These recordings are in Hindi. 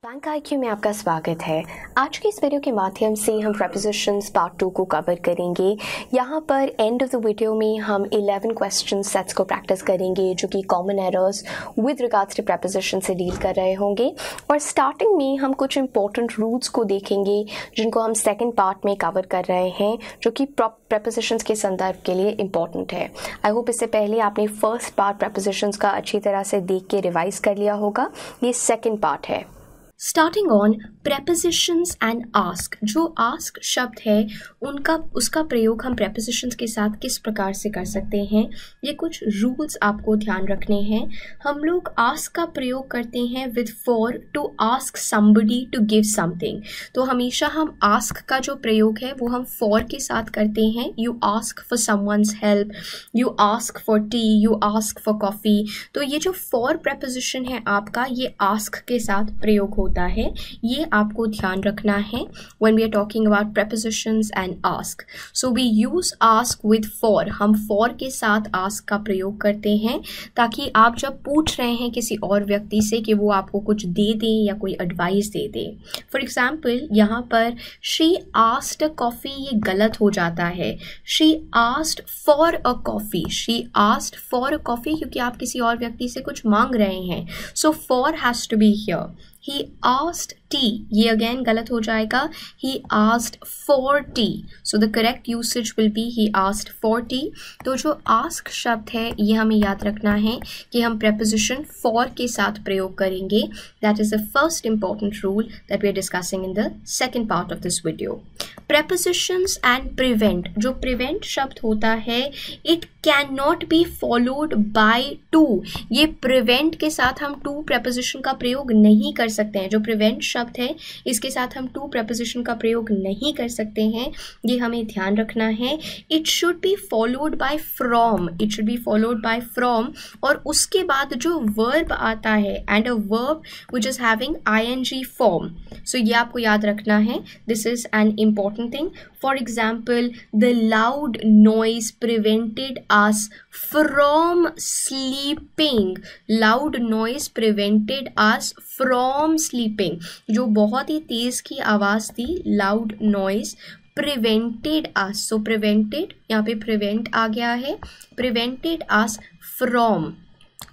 बैंक IQ में आपका स्वागत है। आज की इस वीडियो के माध्यम से हम प्रेपोजिशंस पार्ट 2 को कवर करेंगे। यहाँ पर एंड ऑफ द वीडियो में हम 11 क्वेश्चन सेट्स को प्रैक्टिस करेंगे जो कि common errors with regards to preposition से डील कर रहे होंगे, और स्टार्टिंग में हम कुछ इंपॉर्टेंट रूल्स को देखेंगे जिनको हम सेकेंड पार्ट में कवर कर रहे हैं, जो कि प्रेपोजिशंस के संदर्भ के लिए इंपॉर्टेंट है। आई होप इससे पहले आपने फर्स्ट पार्ट प्रेपोजिशंस का अच्छी तरह से देख के रिवाइज कर लिया होगा। ये सेकेंड पार्ट है। Starting on prepositions and ask. जो आस्क शब्द है उसका प्रयोग हम प्रेपोजिशंस के साथ किस प्रकार से कर सकते हैं, ये कुछ रूल्स आपको ध्यान रखने हैं। हम लोग आस्क का प्रयोग करते हैं with for to ask somebody to give something. तो हमेशा हम आस्क का जो प्रयोग है वो हम फॉर के साथ करते हैं। You ask for someone's help, you ask for T, you ask for coffee. तो ये जो फॉर प्रेपोजिशन है आपका, ये आस्क के साथ प्रयोग होता है। ये आपको ध्यान रखना है when we are talking about prepositions and ask. So we use ask with for. हम for के साथ ask का प्रयोग करते हैं ताकि आप जब पूछ रहे हैं किसी और व्यक्ति से कि वो आपको कुछ दे दें या कोई एडवाइस दे दें। फॉर एग्जाम्पल यहाँ पर she asked a coffee, ये गलत हो जाता है। she asked for a coffee, she asked for a coffee क्योंकि आप किसी और व्यक्ति से कुछ मांग रहे हैं। So for has to be here. He asked tea, ये अगेन गलत हो जाएगा। He asked for tea. So the correct usage will be he asked for tea. तो जो ask शब्द है ये हमें याद रखना है कि हम preposition for के साथ प्रयोग करेंगे। That is the first important rule that we are discussing in the second part of this video. Prepositions and prevent. जो prevent शब्द होता है, it cannot be followed by to. ये prevent के साथ हम to preposition का प्रयोग नहीं कर सकते हैं। जो prevent शब्द है इसके साथ हम to preposition का प्रयोग नहीं कर सकते हैं, ये हमें ध्यान रखना है। It should be followed by from. It should be followed by from और उसके बाद जो verb आता है and a verb which is having ing form. So ये आपको याद रखना है। This is an important thing. For example, the loud noise prevented us from sleeping. Loud noise prevented us from sleeping. जो बहुत ही तेज की आवाज़ थी, loud noise prevented us. So prevented, यहाँ पे prevent आ गया है। prevented us from.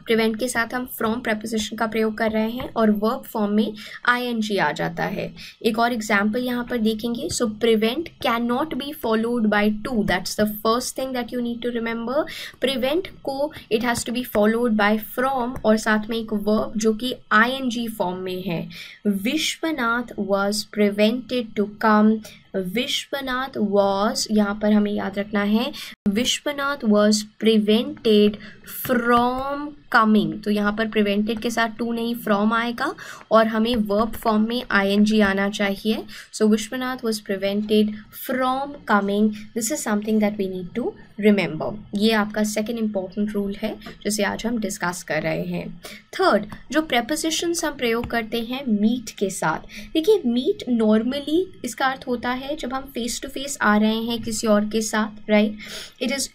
प्रिवेंट के साथ हम फ्रॉम प्रेपोजिशन का प्रयोग कर रहे हैं और वर्ब फॉर्म में ing आ जाता है। एक और एग्जाम्पल यहाँ पर देखेंगे। So prevent can not be followed by to, that's the first thing that you need to remember. Prevent को it has to be followed by from और साथ में एक वर्ब जो कि ing फॉर्म में है। Vishwanath was prevented to come. Vishwanath was, यहाँ पर हमें याद रखना है, Vishwanath was prevented from coming. तो यहाँ पर प्रिवेंटेड के साथ टू नहीं फ्रॉम आएगा और हमें वर्ब फॉर्म में ing आना चाहिए। So Vishwanath was prevented from coming. This is something that we need to remember. ये आपका सेकेंड इंपॉर्टेंट रूल है जिसे आज हम डिस्कस कर रहे हैं। थर्ड, जो प्रेपोजिशंस हम प्रयोग करते हैं मीट के साथ। देखिए मीट नॉर्मली इसका अर्थ होता है जब हम फेस टू फेस आ रहे हैं किसी और के साथ, राइट। इट इज़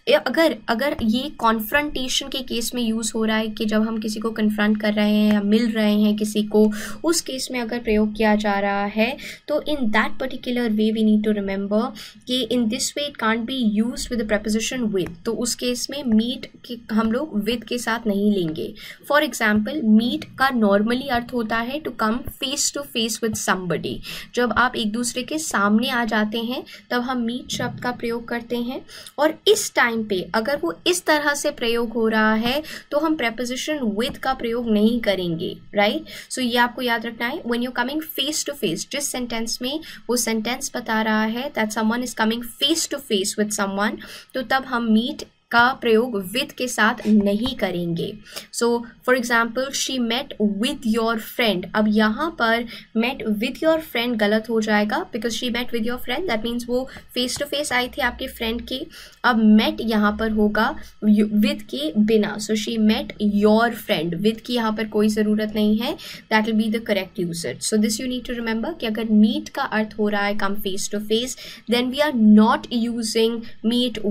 अगर ये कॉन्फ्रंटेशन के केस में यूज़ हो रहा है कि जब हम किसी को कन्फ्रंट कर रहे हैं या मिल रहे हैं किसी को, उस केस में अगर प्रयोग किया जा रहा है तो in that particular way we need to remember कि in this way it can't be used with the preposition with. तो उस केस में मीट के हम लोग विद के साथ नहीं लेंगे। फॉर एग्जाम्पल, मीट का नॉर्मली अर्थ होता है to come face to face with somebody. जब आप एक दूसरे के सामने आ जाते हैं तब हम मीट शब्द का प्रयोग करते हैं, और इस टाइम पे अगर वो इस तरह से प्रयोग हो रहा है तो हम प्रेपोजिशन विद का प्रयोग नहीं करेंगे, राइट। सो ये आपको याद रखना है। When you coming face to face, जिस सेंटेंस में वो सेंटेंस बता रहा है that someone is coming face to face with someone, तो तब हम मीट का प्रयोग विद के साथ नहीं करेंगे। So for example, she met with your friend. अब यहाँ पर मेट विद योर फ्रेंड गलत हो जाएगा because she met with your friend, that means वो फेस टू फेस आई थी आपके फ्रेंड के। अब मेट यहाँ पर होगा विद के बिना। So she met your friend, with की यहाँ पर कोई ज़रूरत नहीं है। That will be the correct usage. So this you need to remember कि अगर मीट का अर्थ हो रहा है come face to face, then we are not using meet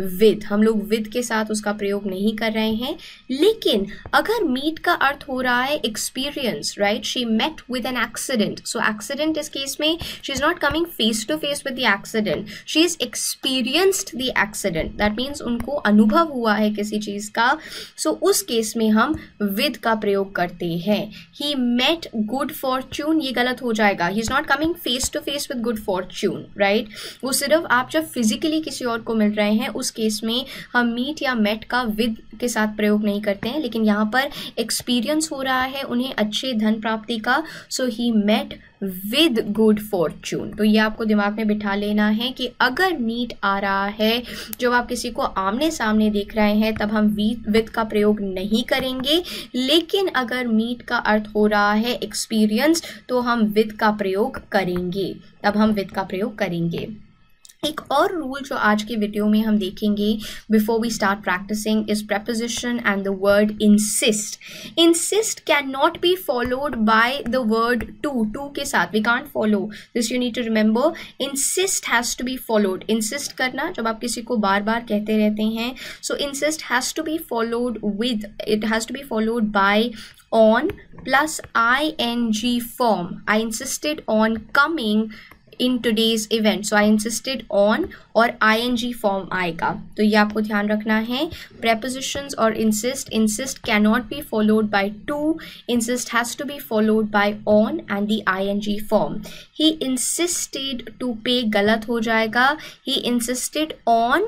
with. हम हम लोग विद के साथ उसका प्रयोग नहीं कर रहे हैं। लेकिन अगर मीट का अर्थ हो रहा है experience, right, she met with an accident, so accident इस केस में she is not coming face to face with the accident, she is experienced the accident, that means उनको अनुभव हुआ है किसी चीज का, सो उस केस में हम विद का प्रयोग करते हैं। ही मेट गुड फॉर्च्यून, ये गलत हो जाएगा, he is not coming face to face with good fortune, right, वो सिर्फ आप जब फिजिकली किसी और को मिल रहे हैं उस केस में हम मीट या मेट का विद के साथ प्रयोग नहीं करते हैं। लेकिन यहाँ पर एक्सपीरियंस हो रहा है उन्हें अच्छे धन प्राप्ति का, so he met with good fortune. तो ये आपको दिमाग में बिठा लेना है कि अगर मीट आ रहा है जब आप किसी को आमने सामने देख रहे हैं तब हम विद का प्रयोग नहीं करेंगे, लेकिन अगर मीट का अर्थ हो रहा है एक्सपीरियंस तो हम विद का प्रयोग करेंगे, तब हम विद का प्रयोग करेंगे। एक और रूल जो आज के वीडियो में हम देखेंगे before we start practicing is preposition and the word insist. Insist cannot be followed by the word to के साथ we can't follow this, you need to remember. Insist has to be followed. Insist करना जब आप किसी को बार बार कहते रहते हैं, so insist has to be followed with, it has to be followed by on plus ing form. I insisted on coming in today's event, so I insisted on और ing फॉर्म आएगा। तो ये आपको ध्यान रखना है। prepositions और insist cannot be followed by to, insist has to be followed by on and the ing form. He insisted to pay गलत हो जाएगा, he insisted on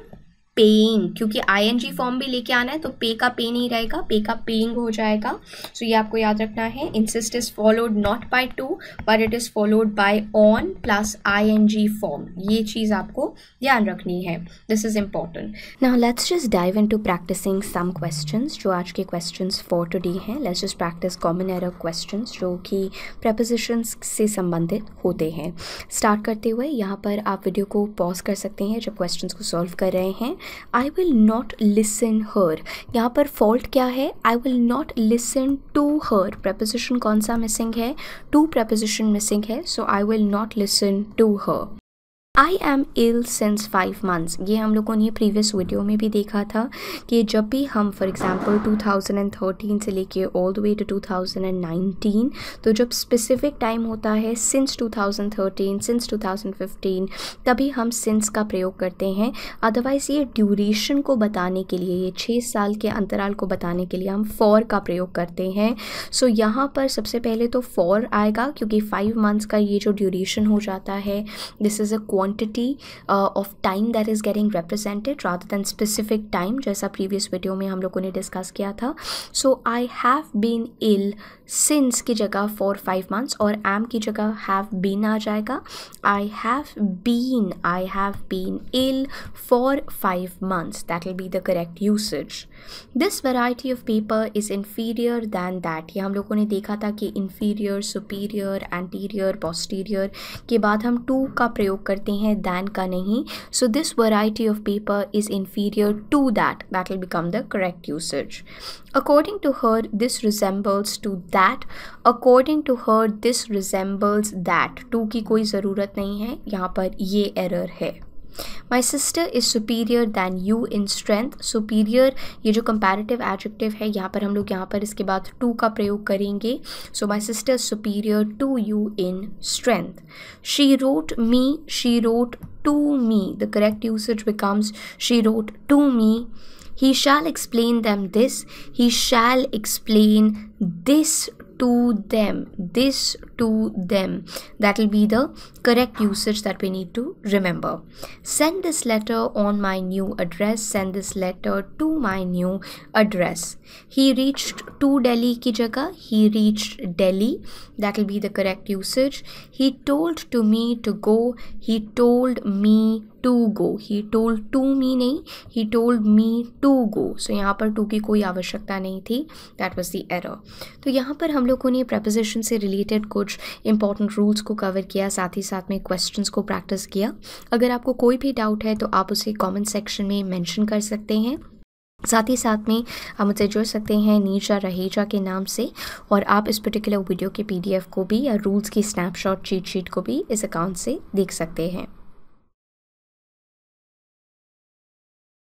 पेइंग, क्योंकि ing फॉर्म भी लेके आना है तो पे का पे नहीं रहेगा, पे का पेइंग हो जाएगा। सो ये आपको याद रखना है। Insist is followed not by to but it is followed by on plus ing form, ये चीज आपको ध्यान रखनी है, this is important. Now let's just dive into practicing some questions जो आज के क्वेश्चंस फॉर टुडे हैं। Let's just practice common error questions जो कि प्रेपोजिशंस से संबंधित होते हैं। स्टार्ट करते हुए यहाँ पर आप वीडियो को पॉज कर सकते हैं जब क्वेश्चंस को सॉल्व कर रहे हैं। I will not listen her, यहाँ पर फॉल्ट क्या है? I will not listen to her, preposition कौन सा मिसिंग है? to preposition मिसिंग है, so I will not listen to her. I am ill since 5 months, ये हम लोगों ने प्रीवियस वीडियो में भी देखा था कि जब भी हम फॉर एग्जांपल 2013 से लेके ऑल द वे टू 2019, तो जब स्पेसिफिक टाइम होता है सिंस 2013 सिंस 2015 तभी हम सिंस का प्रयोग करते हैं। अदरवाइज़ ये ड्यूरेशन को बताने के लिए, ये 6 साल के अंतराल को बताने के लिए हम फॉर का प्रयोग करते हैं। सो यहाँ पर सबसे पहले तो फॉर आएगा क्योंकि 5 मंथ्स का ये जो ड्यूरेशन हो जाता है, this is a quantity of time that is getting represented rather than specific time, जैसा previous video में हम लोगों ने discuss किया था। So I have been ill since की जगह for 5 months और am की जगह have been आ जाएगा। I have been ill for 5 months, that will be the correct usage. This variety of paper is inferior than that, ये हम लोगों ने देखा था कि inferior, superior, anterior, posterior के बाद हम to का प्रयोग करते हैं, than का नहीं। So this variety of paper is inferior to that, that will become the correct usage. According to her this resembles to that, according to her this resembles that, to की कोई ज़रूरत नहीं है, यहाँ पर ये एरर है। My sister is superior than you in strength, superior ये जो comparative adjective है यहाँ पर हम लोग यहाँ पर इसके बाद to का प्रयोग करेंगे। So my sister is superior to you in strength. She wrote to me, the correct usage becomes she wrote to me. He shall explain them this, he shall explain this to them, that will be the correct usage that we need to remember. Send this letter on my new address, send this letter to my new address. He reached to Delhi की जगह he reached Delhi, that will be the correct usage. He told to me to go, he told me to go, he told to me नहीं, he told me to go, so यहाँ पर to की कोई आवश्यकता नहीं थी, that was the error. तो यहाँ पर हम लोगों ने preposition से related कुछ important rules को cover किया, साथ ही साथ में questions को practice किया। अगर आपको कोई भी doubt है तो आप उसे comment section में mention कर सकते हैं। साथ ही साथ में आप मुझसे जुड़ सकते हैं नीचा रहेजा के नाम से, और आप इस पर्टिकुलर वीडियो के PDF को भी या रूल्स की स्नैपशॉट चीट शीट को भी इस अकाउंट से देख सकते हैं।